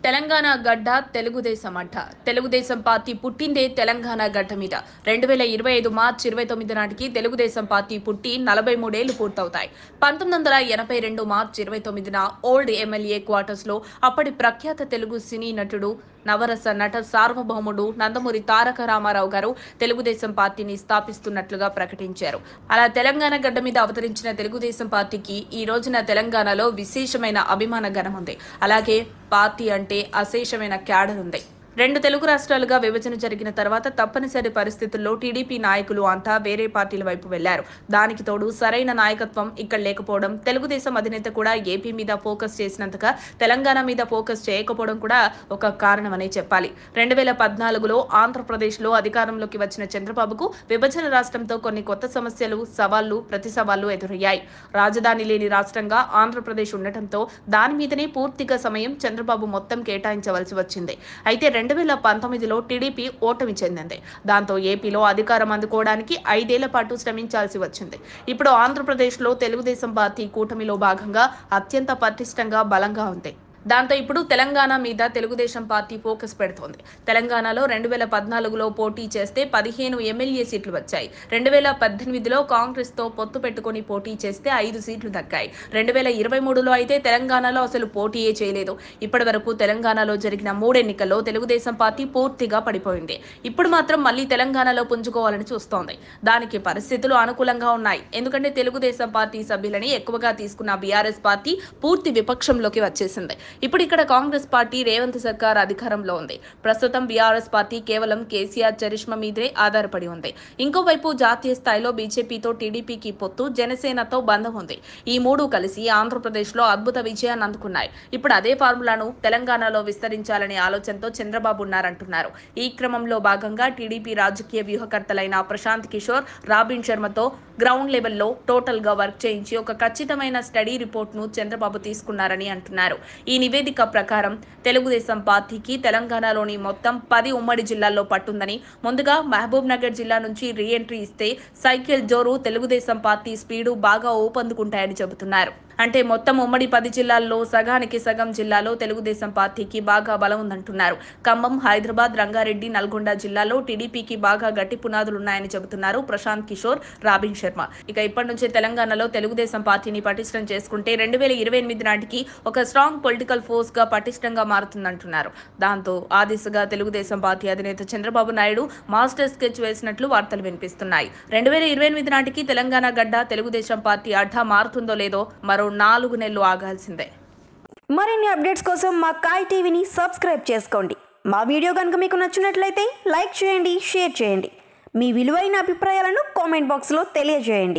తెలంగాణ గడ్డ తెలుగుదేశం అడ్డ. తెలుగుదేశం పార్టీ పుట్టిందే తెలంగాణ గడ్డ మీద. 2025 మార్చి 29 నాటికి తెలుగుదేశం పార్టీ పుట్టి 43 ఏళ్లు పూర్తవుతాయి. 1982 మార్చి 29న ఓల్డ్ ఎమ్మెల్యే క్వార్టర్స్ లో అప్పటి ప్రఖ్యాత తెలుగు సినీ నటుడు, నవరస నట సార్వభౌముడు నందమూరి తారక రామారావు గారు తెలుగుదేశం పార్టీని స్థాపిస్తున్నట్లుగా ప్రకటించారు. అలా తెలంగాణ గడ్డ మీద అవతరించిన తెలుగుదేశం పార్టీకి ఈ రోజున తెలంగాణలో విశేషమైన అభిమాన గణం ఉంది. అలాగే పార్టీ అంటే అశేషమైన క్యాడర్ ఉంది. రెండు తెలుగు రాష్ట్రాలుగా విభజన జరిగిన తర్వాత తప్పనిసరి పరిస్థితుల్లో టీడీపీ నాయకులు అంతా వేరే పార్టీల వైపు వెళ్లారు. దానికి తోడు సరైన నాయకత్వం ఇక్కడ లేకపోవడం, తెలుగుదేశం అధినేత కూడా ఏపీ మీద ఫోకస్ చేసినంతగా తెలంగాణ మీద ఫోకస్ చేయకపోవడం కూడా ఒక కారణమనే చెప్పాలి. 2014లో ఆంధ్రప్రదేశ్లో అధికారంలోకి వచ్చిన చంద్రబాబుకు విభజన రాష్ట్రంతో కొన్ని కొత్త సమస్యలు, సవాళ్లు, ప్రతి సవాళ్లు ఎదురయ్యాయి. రాజధాని లేని రాష్ట్రంగా ఆంధ్రప్రదేశ్ ఉండటంతో దాని మీదనే పూర్తిగా సమయం చంద్రబాబు మొత్తం కేటాయించవలసి వచ్చింది. అయితే 2019లో టీడీపీ ఓటమి చెందింది. దాంతో ఏపీలో అధికారం అందుకోవడానికి 5 ఏళ్ల పాటు శ్రమించాల్సి వచ్చింది. ఇప్పుడు ఆంధ్రప్రదేశ్లో తెలుగుదేశం పార్టీ కూటమిలో భాగంగా అత్యంత పటిష్టంగా, బలంగా ఉంది. దాంతో ఇప్పుడు తెలంగాణ మీద తెలుగుదేశం పార్టీ ఫోకస్ పెడుతోంది. తెలంగాణలో 2014లో పోటీ చేస్తే 15 ఎమ్మెల్యే సీట్లు వచ్చాయి. 2018లో కాంగ్రెస్ తో పొత్తు పెట్టుకుని పోటీ చేస్తే 5 సీట్లు దక్కాయి. 2023లో అయితే తెలంగాణలో అసలు పోటీయే చేయలేదు. ఇప్పటి వరకు తెలంగాణలో జరిగిన 3 ఎన్నికల్లో తెలుగుదేశం పార్టీ పూర్తిగా పడిపోయింది. ఇప్పుడు మాత్రం మళ్లీ తెలంగాణలో పుంజుకోవాలని చూస్తోంది. దానికి పరిస్థితులు అనుకూలంగా ఉన్నాయి. ఎందుకంటే తెలుగుదేశం పార్టీ సభ్యులని ఎక్కువగా తీసుకున్న బీఆర్ఎస్ పార్టీ పూర్తి విపక్షంలోకి వచ్చేసింది. ఇప్పుడు ఇక్కడ కాంగ్రెస్ పార్టీ, రేవంత్ సర్కార్ అధికారంలో ఉంది. ప్రస్తుతం బీఆర్ఎస్ పార్టీ కేవలం కేసీఆర్ చరిష్మా మీదే ఆధారపడి ఉంది. ఇంకోవైపు జాతీయ స్థాయిలో బీజేపీతో టీడీపీకి పొత్తు, జనసేనతో బంధం ఉంది. ఈ మూడు కలిసి ఆంధ్రప్రదేశ్లో అద్భుత విజయాన్ని అందుకున్నాయి. ఇప్పుడు అదే ఫార్ములాను తెలంగాణలో విస్తరించాలనే ఆలోచనతో చంద్రబాబు ఉన్నారంటున్నారు. ఈ క్రమంలో భాగంగా టీడీపీ రాజకీయ వ్యూహకర్తలైన ప్రశాంత్ కిషోర్, రాబిన్ శర్మతో గ్రౌండ్ లెవెల్లో టోటల్ గా వర్క్ చేయించి ఒక ఖచ్చితమైన స్టడీ రిపోర్ట్ ను చంద్రబాబు తీసుకున్నారని అంటున్నారు. ఈ నివేదిక ప్రకారం తెలుగుదేశం పార్టీకి తెలంగాణలోని మొత్తం 10 ఉమ్మడి జిల్లాల్లో పట్టుందని, ముందుగా మహబూబ్ నగర్ జిల్లా నుంచి రీఎంట్రీ ఇస్తే సైకిల్ జోరు, తెలుగుదేశం పార్టీ స్పీడు బాగా ఊపందుకుంటాయని చెబుతున్నారు. అంటే మొత్తం ఉమ్మడి 10 జిల్లాల్లో సగానికి సగం జిల్లాలో తెలుగుదేశం పార్టీకి బాగా బలం ఉందంటున్నారు. ఖమ్మం, హైదరాబాద్, రంగారెడ్డి, నల్గొండ జిల్లాలో టీడీపీకి బాగా గట్టి పునాదులున్నాయని చెబుతున్నారు ప్రశాంత్ కిషోర్, రాబిన్ శర్మ. ఇక ఇప్పటి నుంచే తెలంగాణలో తెలుగుదేశం పార్టీని పటిష్టం చేసుకుంటే 2028 నాటికి ఒక స్ట్రాంగ్ పొలిటికల్ ఫోర్స్ గా పటిష్టంగా మారుతుందంటున్నారు. దాంతో ఆ దిశగా తెలుగుదేశం పార్టీ అధినేత చంద్రబాబు నాయుడు మాస్టర్ స్కెచ్ వేసినట్లు వార్తలు వినిపిస్తున్నాయి. 2028 నాటికి తెలంగాణ గడ్డ తెలుగుదేశం పార్టీ అడ్డా మారుతుందో లేదో మరో 4 నెలలు ఆగాల్సిందే. మరిన్ని అప్డేట్స్ కోసం మా కాయ్ టీవీని సబ్స్క్రైబ్ చేసుకోండి. మా వీడియో కనుక మీకు నచ్చినట్లయితే లైక్ చేయండి, షేర్ చేయండి. మీ విలువైన అభిప్రాయాలను కామెంట్ బాక్స్లో తెలియజేయండి.